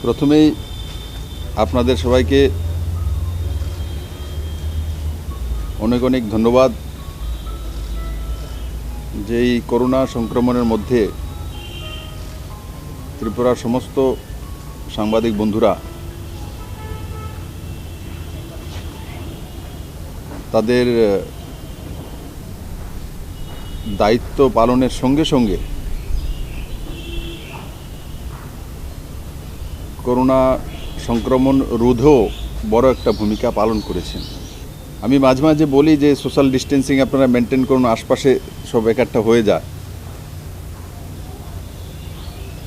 প্রথমেই আপনাদের সবাইকে অনেক অনেক ধন্যবাদ যে এই করোনা সংক্রমণের মধ্যে ত্রিপুরার সমস্ত সাংবাদিক বন্ধুরা তাদের দায়িত্ব পালনের সঙ্গে সঙ্গে করোনা সংক্রমণ রোধেও বড় একটা ভূমিকা পালন করেছেন। আমি মাঝে মাঝে বলি যে সোশ্যাল ডিস্টেন্সিং আপনারা মেনটেন করুন, আশপাশে সব একটা হয়ে যায়।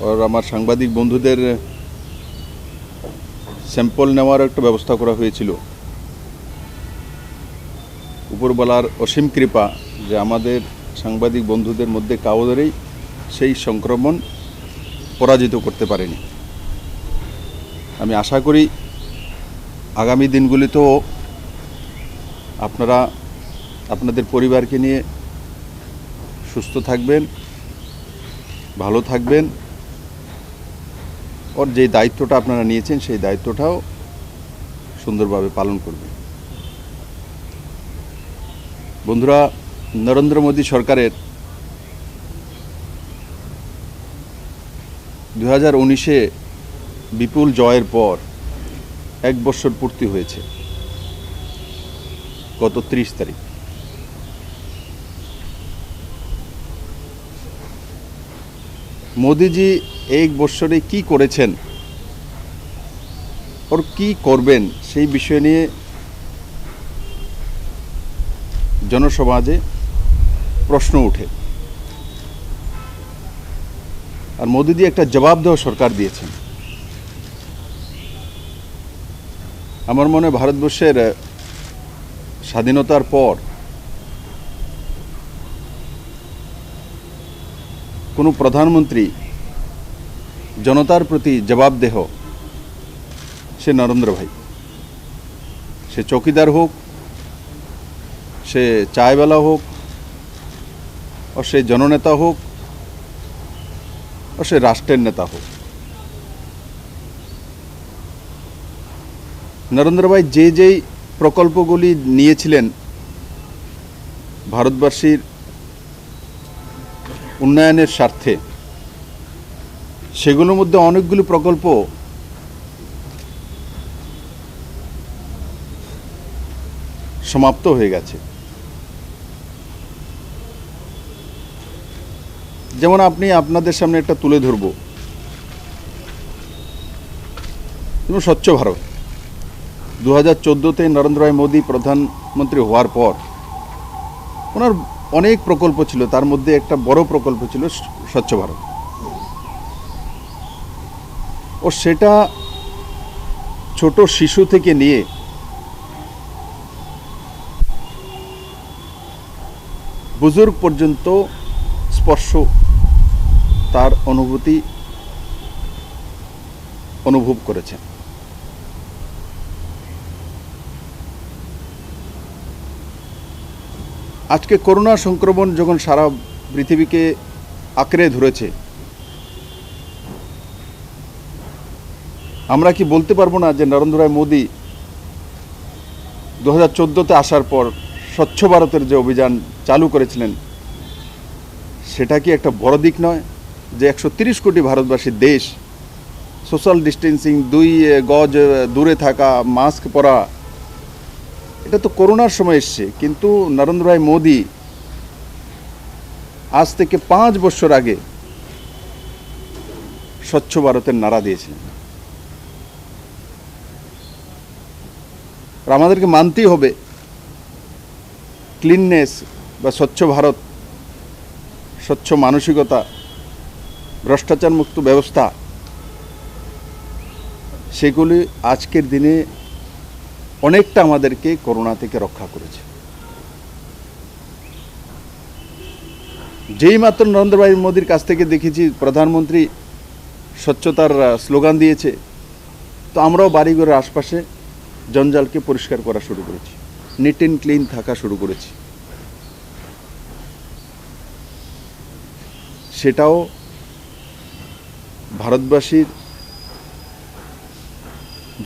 আর আমার সাংবাদিক বন্ধুদের স্যাম্পল নেওয়ার একটা ব্যবস্থা করা হয়েছিল। উপরবেলার অসীম কৃপা যে আমাদের সাংবাদিক বন্ধুদের মধ্যে কাউদেরই সেই সংক্রমণ পরাজিত করতে পারেনি। আমি আশা করি আগামী দিনগুলিতেও আপনারা আপনাদের পরিবারকে নিয়ে সুস্থ থাকবেন, ভালো থাকবেন, আর যে দায়িত্বটা আপনারা নিয়েছেন সেই দায়িত্বটাও সুন্দরভাবে পালন করবেন। বন্ধুরা, নরেন্দ্র মোদী সরকারের 2019-এ বিপুল জয়ের পর 1 বছর পূর্তি হয়েছে গত 30 তারিখ। মোদিজি 1 বছরে কি করেছেন আর কি করবেন সেই বিষয় নিয়ে জনসমাজে প্রশ্ন ওঠে। আর মোদিজি একটা জবাবদেহ সরকার দিয়েছেন। আমার মনে হয় ভারতবর্ষের স্বাধীনতার পর কোনো প্রধানমন্ত্রী জনতার প্রতি জবাবদেহ সে নরেন্দ্র ভাই। সে চৌকিদার হোক, সে চায়ওয়ালা হোক, और সে জননেতা হোক, और সে রাষ্ট্রের নেতা হোক। নরেন্দ্র ভাই যেই প্রকল্পগুলি নিয়েছিলেন ভারতবাসীর উন্নয়নের স্বার্থে, সেগুলোর মধ্যে অনেকগুলো প্রকল্প সমাপ্ত হয়ে গেছে। যেমন আপনাদের সামনে একটা তুলে ধরব, স্বচ্ছ ভারত 2014-তে নরেন্দ্র ভাই মোদী প্রধানমন্ত্রী হওয়ার পর ওনার অনেক প্রকল্প ছিল, তার মধ্যে একটা বড় প্রকল্প ছিল স্বচ্ছ ভারত। ও সেটা ছোট শিশু থেকে নিয়ে বুজুর্গ পর্যন্ত স্পর্শ তার অনুভব করেছেন। আজকে করোনা সংক্রমণ যখন সারা পৃথিবীকে আঁকড়ে ধরেছে, আমরা কি বলতে পারবো না যে নরেন্দ্র ভাই মোদী 2014-তে আসার পর স্বচ্ছ ভারতের যে অভিযান চালু করেছিলেন সেটা কি একটা বড় দিক নয়? যে 130 কোটি ভারতবাসীর দেশ, সোশ্যাল ডিস্টেন্সিং, 2 গজ দূরে থাকা, মাস্ক পরা, এটা তো করোনার সময় এসছে। কিন্তু নরেন্দ্র ভাই মোদী আজ থেকে 5 বছর আগে স্বচ্ছ ভারতের নারা দিয়েছিলেন। আর আমাদেরকে মানতেই হবে ক্লিননেস বা স্বচ্ছ ভারত, স্বচ্ছ মানসিকতা, ভ্রষ্টাচার মুক্ত ব্যবস্থা, সেগুলি আজকের দিনে অনেকটা আমাদেরকে করোনা থেকে রক্ষা করেছে। যেই মাত্র নরেন্দ্র ভাই মোদীর কাছ থেকে দেখেছি প্রধানমন্ত্রী স্বচ্ছতার স্লোগান দিয়েছে, তো আমরাও বাড়িঘরের আশপাশে জঞ্জালকে পরিষ্কার করা শুরু করেছি, নিট অ্যান্ড ক্লিন থাকা শুরু করেছি। সেটাও ভারতবাসীর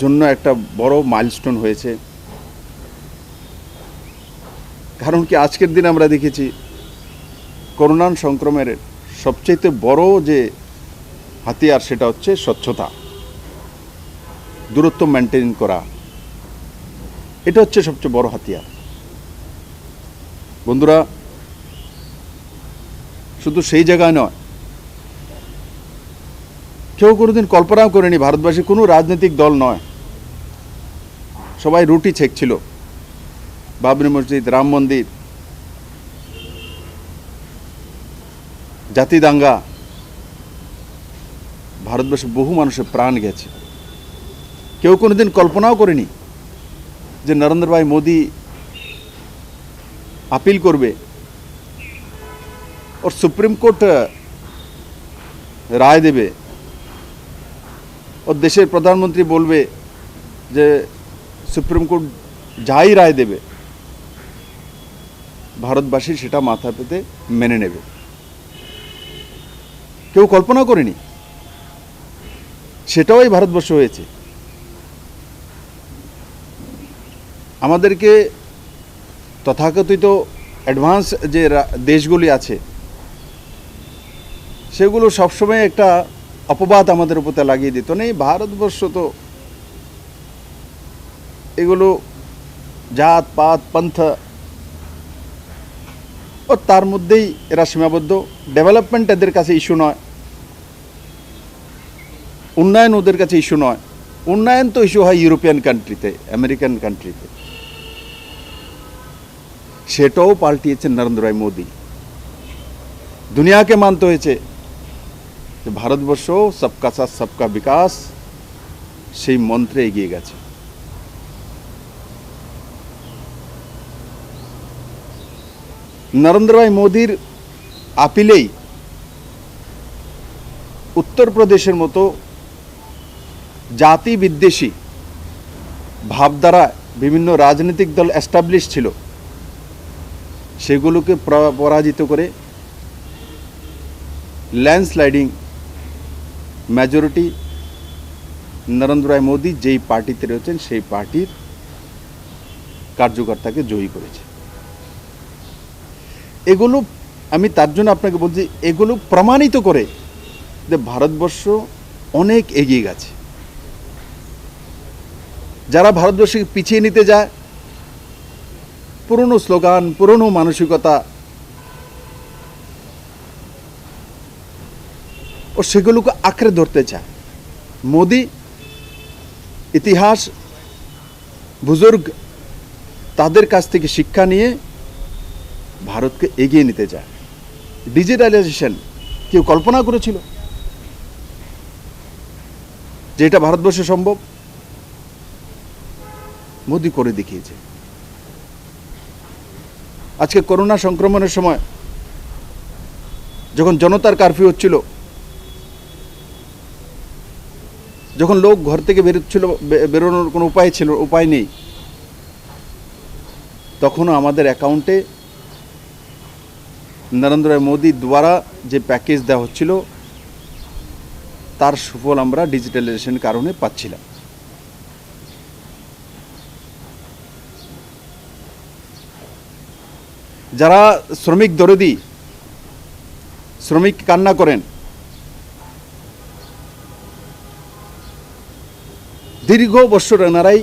জন্য একটা বড় মাইলস্টোন হয়েছে। কারণ কি আজকের দিন আমরা দেখেছি করোনা সংক্রমণের সবচেয়ে বড় যে হাতিয়ার সেটা হচ্ছে স্বচ্ছতা, দূরত্ব মেনটেন করা, এটা হচ্ছে সবচেয়ে বড় হাতিয়ার। বন্ধুরা, শুধু সেই জায়গায় নয়, কেউ কোনোদিন কল্পনাও করেনি ভারতবাসী কোনো রাজনৈতিক দল নয়, সবাই রুটি ছেঁকছিল। বাবরি মসজিদ, রাম মন্দির, জাতি দাঙ্গা, ভারতবর্ষে বহু মানুষের প্রাণ গেছে। কেউ কোনোদিন কল্পনাও করেনি যে নরেন্দ্র ভাই মোদি আপিল করবে और सुप्रीम कोर्ट राय देवे और देशेर प्रधानमंत्री बोलबे जे सुप्रीम कोर्ट যাই রায় দেবে ভারতবাসী সেটা মাথা পেতে মেনে নেবে। কেউ কল্পনা করেনি, সেটাও এই ভারতবর্ষ হয়েছে। আমাদেরকে তথাকথিত অ্যাডভান্স যে দেশগুলি আছে সেগুলো সবসময় একটা অপবাদ আমাদের উপরে লাগিয়ে দিত, নেই ভারতবর্ষ তো এগুলো জাত পাত পন্থ ও তার মধ্যেই এরা সীমাবদ্ধ। ডেভেলপমেন্ট এদের কাছে ইস্যু নয়, উন্নয়ন ওদের কাছে ইস্যু নয়। উন্নয়ন তো ইস্যু হয় ইউরোপিয়ান কান্ট্রিতে, আমেরিকান কান্ট্রিতে। সেটাও পাল্টিয়েছেন নরেন্দ্র ভাই মোদি। দুনিয়াকে মানতে হয়েছে যে ভারতবর্ষ সবকা সাথ সবকা বিকাশ সেই মন্ত্রে এগিয়ে গেছে। নরেন্দ্র ভাই মোদির আপিলেই উত্তরপ্রদেশের মতো জাতি বিদ্বেষী ভাবধারা বিভিন্ন রাজনৈতিক দল এস্টাবলিশ ছিল, সেগুলোকে পরাজিত করে ল্যান্ডস্লাইডিং মেজরিটি নরেন্দ্র ভাই মোদি যেই পার্টিতে রয়েছেন সেই পার্টির কার্যকর্তাকে জয়ী করেছে। এগুলো আমি তার জন্য আপনাকে বলছি, এগুলো প্রমাণিত করে যে ভারতবর্ষ অনেক এগিয়ে গেছে। যারা ভারতবর্ষকে পিছিয়ে নিতে যায়, পুরনো স্লোগান, পুরনো মানসিকতা ও সেগুলোকে আঁকড়ে ধরতে চায়, মোদি ইতিহাস বুজুর্গ তাদের কাছ থেকে শিক্ষা নিয়ে ভারতকে এগিয়ে নিতে চায়। ডিজিটালাইজেশন কেউ কল্পনা করেছিল যে এটা ভারতবর্ষে সম্ভব? মোদি করে দেখিয়েছে। আজকে করোনা সংক্রমণের সময় যখন জনতার কারফিউ হচ্ছিল, যখন লোক ঘর থেকে বেরোচ্ছিল, বেরোনোর কোনো উপায় নেই, তখনও আমাদের অ্যাকাউন্টে নরেন্দ্র মোদি দ্বারা যে প্যাকেজ দেওয়া হচ্ছিল তার সুফল আমরা ডিজিটালাইজেশনের কারণে পাচ্ছিলাম। যারা শ্রমিক দরদি, শ্রমিক কান্না করেন, দীর্ঘ বছর এনারাই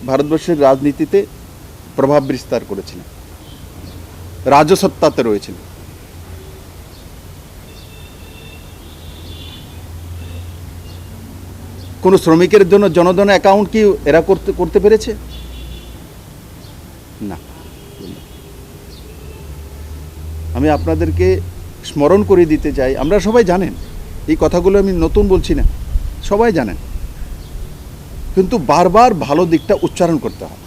ভারতবর্ষের রাজনীতিতে প্রভাব বিস্তার করেছিলেন, রাজসত্তাতে রয়েছিলেন। কোন শ্রমিকের জন্য জনধন অ্যাকাউন্ট কি এরা করতে পেরেছে? না। আমি আপনাদেরকে স্মরণ করে দিতে চাই, আমরা সবাই জানেন এই কথাগুলো, আমি নতুন বলছি না, সবাই জানেন, কিন্তু বারবার ভালো দিকটা উচ্চারণ করতে হয়।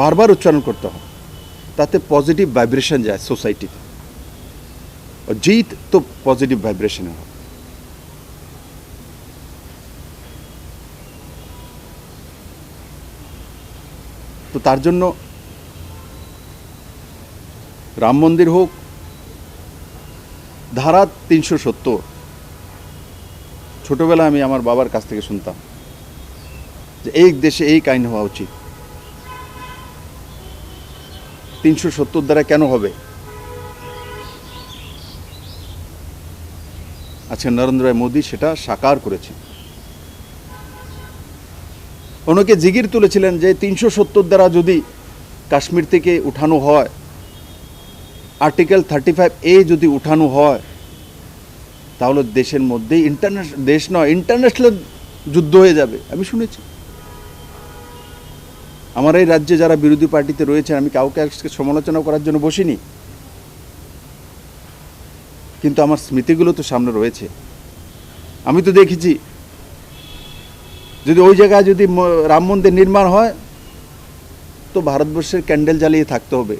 বারবার উচ্চারণ করতে হয়, তাতে পজিটিভ ভাইব্রেশন যায় সোসাইটিতে। जीत तो पॉजिटिव वाइब्रेशन है। तो तार जन्य राम मंदिर होक ধারা 370 ছোটবেলা আমি আমার বাবার কাছ থেকে শুনতাম যে এই দেশে এই আইন হওয়া উচিত। 370 দ্বারা কেন হবে? আজকে নরেন্দ্র ভাই মোদী সেটা সাকার করেছেন। ওনাকে জিগির তুলেছিলেন যে 370 দ্বারা যদি কাশ্মীর থেকে উঠানো হয়, আর্টিকেল 35A যদি উঠানো হয়, তাহলে দেশের মধ্যে দেশ নয় ইন্টারন্যাশনাল যুদ্ধ হয়ে যাবে। আমি শুনেছি। আমার এই রাজ্যে যারা বিরোধী পার্টিতে রয়েছেন, আমি কাউকে আজকে সমালোচনা করার জন্য বসিনি, কিন্তু আমার স্মৃতিগুলো তো সামনে রয়েছে। আমি তো দেখেছি যদি ওই জায়গায় যদি রাম মন্দির নির্মাণ হয় তো ভারতবর্ষের ক্যান্ডেল জ্বালিয়ে থাকতে হবে।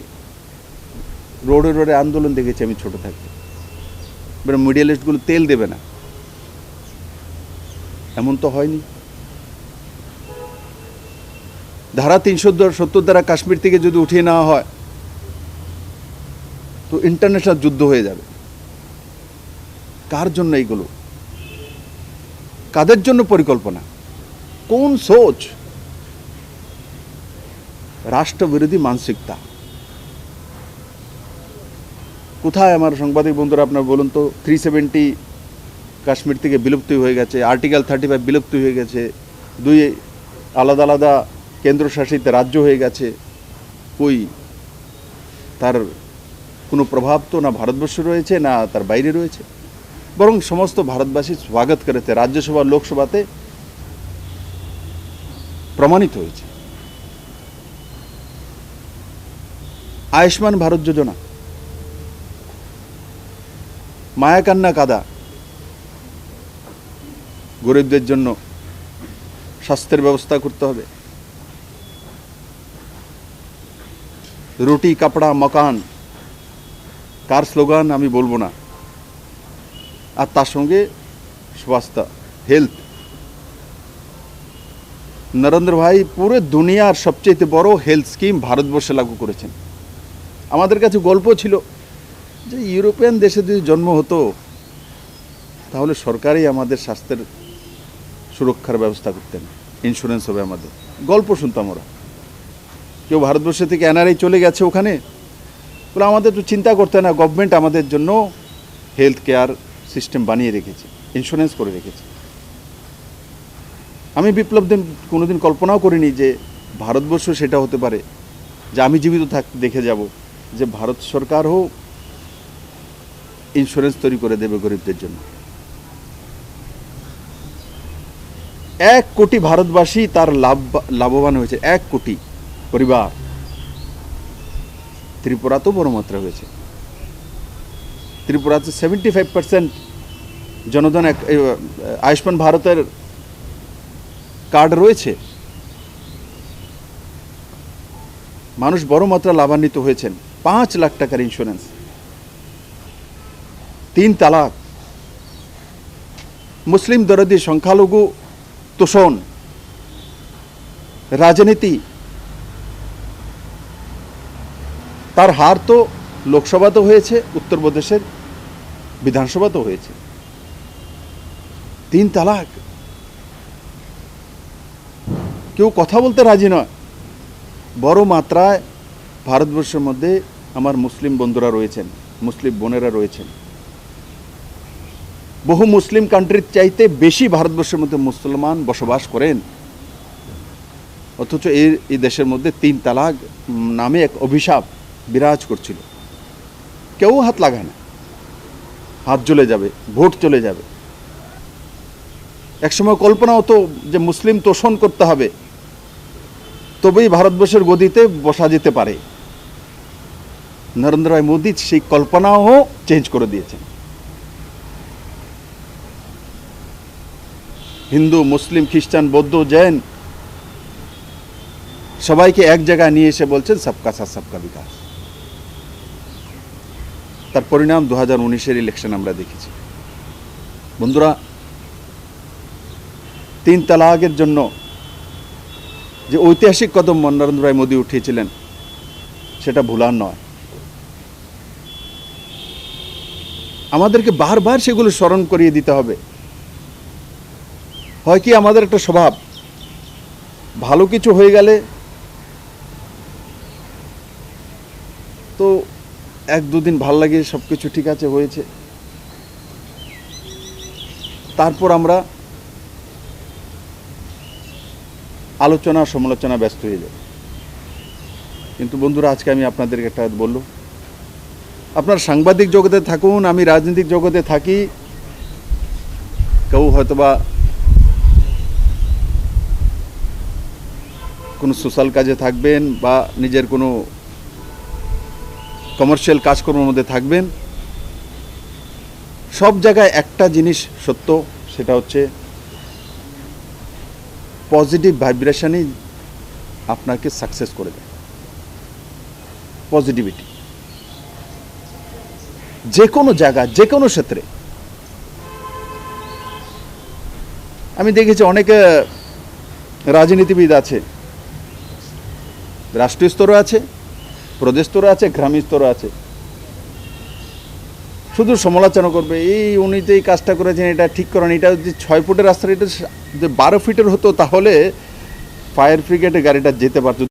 রোডে রোডে আন্দোলন দেখেছি আমি ছোট থাকতে। এবার মিডিয়া লিস্টগুলো তেল দেবে না, এমন তো হয়নি। ধারা 370 দ্বারা কাশ্মীর থেকে যদি উঠিয়ে নেওয়া হয় তো ইন্টারন্যাশনাল যুদ্ধ হয়ে যাবে। কার জন্য এইগুলো? কাদের জন্য পরিকল্পনা? কোন সোচ? রাষ্ট্রবিরোধী মানসিকতা। কোথায় আমার সাংবাদিক বন্ধুরা আপনারা বলুন তো? 370 কাশ্মীর থেকে বিলুপ্তি হয়ে গেছে, আর্টিকেল 35 বিলুপ্তি হয়ে গেছে, 2 আলাদা আলাদা কেন্দ্রশাসিত রাজ্য হয়ে গেছে। কই তার কোনো প্রভাব তো না ভারতবর্ষে রয়েছে না তার বাইরে রয়েছে, বরং সমস্ত ভারতবাসী স্বাগত করেছে। রাজ্যসভা লোকসভাতে প্রমাণিত হয়েছে। আয়ুষ্মান ভারত যোজনা, মায়া কান্না কাদা, গরিবদের জন্য স্বাস্থ্যের ব্যবস্থা করতে হবে। রুটি কাপড়া মকান, কার স্লোগান আমি বলবো না। আর তার সঙ্গে স্বাস্থ্য, হেলথ। নরেন্দ্র ভাই পুরো দুনিয়ার সবচেয়ে বড় হেলথ স্কিম ভারতবর্ষে লাগু করেছেন। আমাদের কাছে গল্প ছিল যে ইউরোপিয়ান দেশে যদি জন্ম হতো তাহলে সরকারই আমাদের স্বাস্থ্যের সুরক্ষার ব্যবস্থা করতেন, ইন্স্যুরেন্স হবে আমাদের। গল্প শুনতাম ওরা। কেউ ভারতবর্ষ থেকে এনআরআই চলে গেছে ওখানে, বলে আমাদের তো চিন্তা করতে না, গভর্নমেন্ট আমাদের জন্য হেলথ কেয়ার সিস্টেম বানিয়ে রেখেছে, ইন্স্যুরেন্স করে রেখেছে। আমি বিপ্লব দিন কোনোদিন কল্পনাও করিনি যে ভারতবর্ষ সেটা হতে পারে, যে আমি জীবিত থাকতে দেখে যাব যে ভারত সরকারও ইন্স্যুরেন্স তৈরি করে দেবে গরিবদের জন্য। 1 কোটি ভারতবাসী তার লাভবান হয়েছে, 1 কোটি পরিবার। ত্রিপুরা তো বড় মাত্রা হয়েছে। ত্রিপুরাতে 75% জনধন আয়ুষ্মান ভারতের কার্ড রয়েছে। মানুষ বড় মাত্রা লাভান্বিত হয়েছেন। 5 লাখ টাকার ইন্স্যুরেন্স, 3 তালাক, মুসলিম দরদি, সংখ্যালঘু তোষণ, রাজনীতি। তার হার তো লোকসভাতেও হয়েছে, উত্তরপ্রদেশের বিধানসভাতেও হয়েছে। 3 তালাক, কেউ কথা বলতে রাজি নয়। বড় মাত্রায় ভারতবর্ষের মধ্যে আমার মুসলিম বন্ধুরা রয়েছেন, মুসলিম বোনেরা রয়েছেন। বহু মুসলিম কান্ট্রির চাইতে বেশি ভারতবর্ষের মধ্যে মুসলমান বসবাস করেন, অথচ এই দেশের মধ্যে 3 তালাক নামে এক অভিশাপ বিরাজ করছিল। কেউ হাত লাগায় না, হাত জ্বলে যাবে, ভোট চলে যাবে। একসময় কল্পনা হতো যে মুসলিম তোষণ করতে হবে, তবেই ভারতবর্ষের গদিতে বসা যেতে পারে। নরেন্দ্র ভাই মোদী সেই কল্পনাও চেঞ্জ করে দিয়েছেন। হিন্দু, মুসলিম, খ্রিস্টান, বৌদ্ধ, জৈন সবাইকে এক জায়গায় নিয়ে এসে বলছেন সবকা সাথ সবকা বিকাশ। তার পরিণাম 2019-এর ইলেকশন আমরা দেখেছি। বন্ধুরা, 3 তালাকের জন্য যে ঐতিহাসিক কদম নরেন্দ্র ভাই মোদী উঠিয়েছিলেন সেটা ভুলার নয়। আমাদেরকে বারবার সেগুলো স্মরণ করিয়ে দিতে হবে। হয় কি আমাদের একটা স্বভাব, ভালো কিছু হয়ে গেলে তো এক দুদিন ভাল লাগে, সব কিছু ঠিক আছে হয়েছে, তারপর আমরা আলোচনা সমালোচনা ব্যস্ত হয়ে যায়। কিন্তু বন্ধুরা, আজকে আমি আপনাদেরকে একটা বললো, আপনার সাংবাদিক জগতে থাকুন, আমি রাজনৈতিক জগতে থাকি, কেউ হয়তোবা কোনো সোশ্যাল কাজে থাকবেন বা নিজের কোনো কমার্শিয়াল কাজকর্মের মধ্যে থাকবেন, সব জায়গায় একটা জিনিস সত্য, সেটা হচ্ছে পজিটিভ ভাইব্রেশনই আপনাকে সাকসেস করে দেয়। পজিটিভিটি যে কোনো জায়গা, যে কোনো ক্ষেত্রে। আমি দেখেছি অনেকে রাজনীতিবিদ আছে, রাষ্ট্রীয় স্তরে আছে, প্রদেশ স্তরে আছে, গ্রামীণ স্তরে আছে, শুধু সমালোচনা করবে, উনি তো এই কাজটা করেছেন, এটা ঠিক করেন, এটা যদি 6 ফুটের রাস্তা, এটা যদি 12 ফিটের হতো তাহলে ফায়ার ব্রিগেডে গাড়িটা যেতে পারতো।